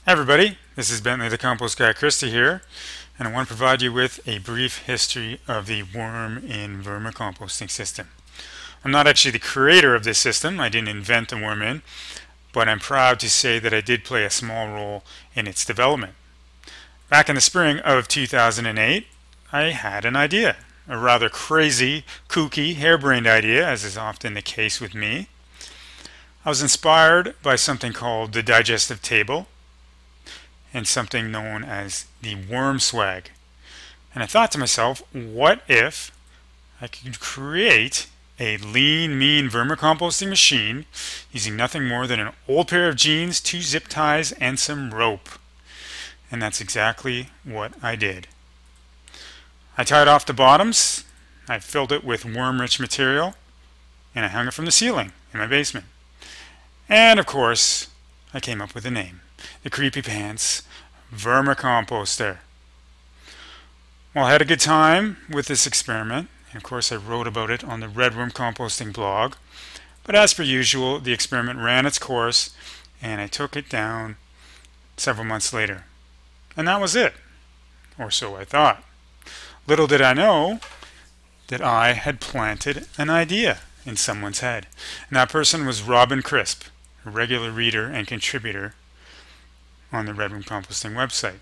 Hi everybody, this is Bentley the Compost Guy Christie here, and I want to provide you with a brief history of the WormInn vermicomposting system. I'm not actually the creator of this system, I didn't invent the WormInn, but I'm proud to say that I did play a small role in its development. Back in the spring of 2008, I had an idea, a rather crazy, kooky, harebrained idea, as is often the case with me. I was inspired by something called the digestive table, and something known as the worm swag. And I thought to myself, what if I could create a lean, mean vermicomposting machine using nothing more than an old pair of jeans, 2 zip ties, and some rope? And that's exactly what I did. I tied off the bottoms, I filled it with worm-rich material, and I hung it from the ceiling in my basement. And of course, I came up with a name. The Creepy Pants Vermicomposter. Well, I had a good time with this experiment, and of course I wrote about it on the Red Worm Composting blog. But as per usual, the experiment ran its course, and I took it down several months later. And that was it, or so I thought. Little did I know that I had planted an idea in someone's head. And that person was Robin Crisp, a regular reader and contributor on the Red Worm Composting website.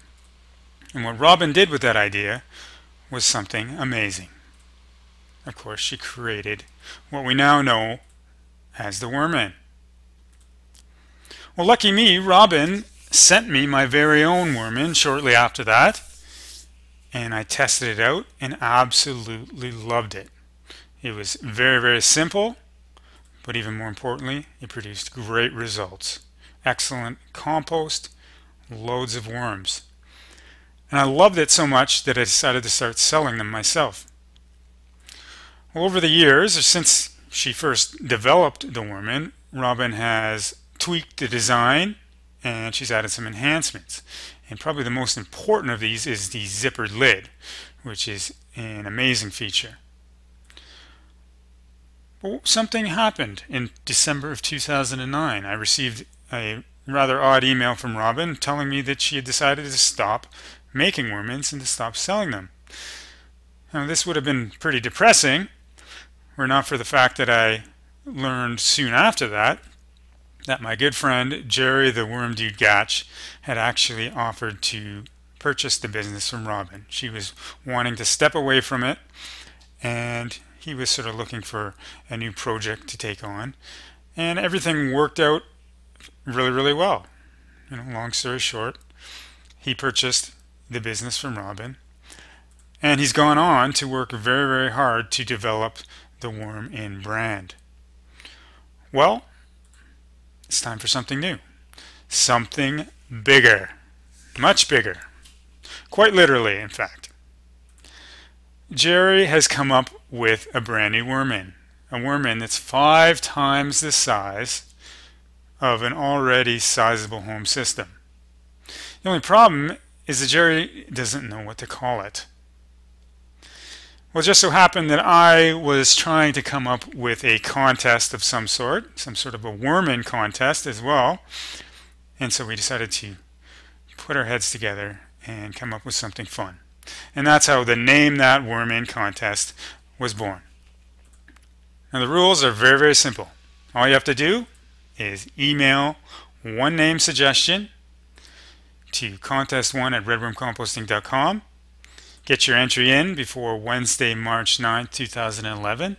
And what Robin did with that idea was something amazing. Of course, she created what we now know as the WormInn. Well, lucky me, Robin sent me my very own WormInn shortly after that, and I tested it out and absolutely loved it. It was very, very simple, but even more importantly, it produced great results. Excellent compost, loads of worms. And I loved it so much that I decided to start selling them myself. Well, over the years, or since she first developed the WormInn, Robin has tweaked the design and she's added some enhancements. And probably the most important of these is the zippered lid, which is an amazing feature. But something happened in December of 2009. I received a rather odd email from Robin telling me that she had decided to stop making WormInns and to stop selling them. Now, this would have been pretty depressing were not for the fact that I learned soon after that my good friend Jerry the Worm Dude Gatch had actually offered to purchase the business from Robin. She was wanting to step away from it, and he was sort of looking for a new project to take on, and everything worked out really, really well. Long story short, he purchased the business from Robin, and he's gone on to work very, very hard to develop the WormInn brand. Well, it's time for something new. Something bigger. Much bigger. Quite literally, in fact. Jerry has come up with a brand new WormInn. A WormInn that's 5 times the size of an already sizable home system. The only problem is that Jerry doesn't know what to call it. Well, it just so happened that I was trying to come up with a contest of some sort of a WormInn contest as well, and so we decided to put our heads together and come up with something fun. And that's how the Name That WormInn contest was born. Now, the rules are very, very simple. All you have to do is email one name suggestion to contest1@redwormcomposting.com. Get your entry in before Wednesday, March 9th, 2011.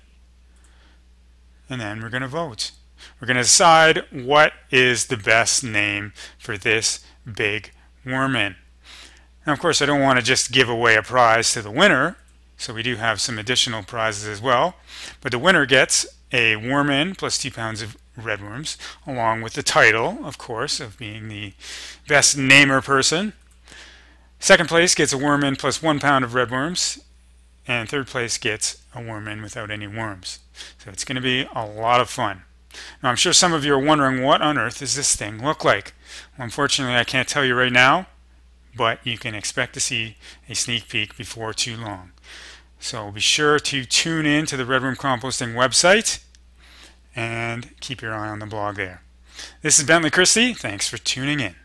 And then we're going to vote. We're going to decide what is the best name for this big WormInn. Now, of course, I don't want to just give away a prize to the winner, so we do have some additional prizes as well. But the winner gets a WormInn plus 2 pounds of red worms, along with the title, of course, of being the best namer person. Second place gets a WormInn plus 1 pound of red worms, and third place gets a WormInn without any worms. So it's going to be a lot of fun. Now, I'm sure some of you are wondering, what on earth does this thing look like? Well, unfortunately, I can't tell you right now, but you can expect to see a sneak peek before too long. So be sure to tune in to the Red Worm Composting website and keep your eye on the blog there. This is Bentley Christie. Thanks for tuning in.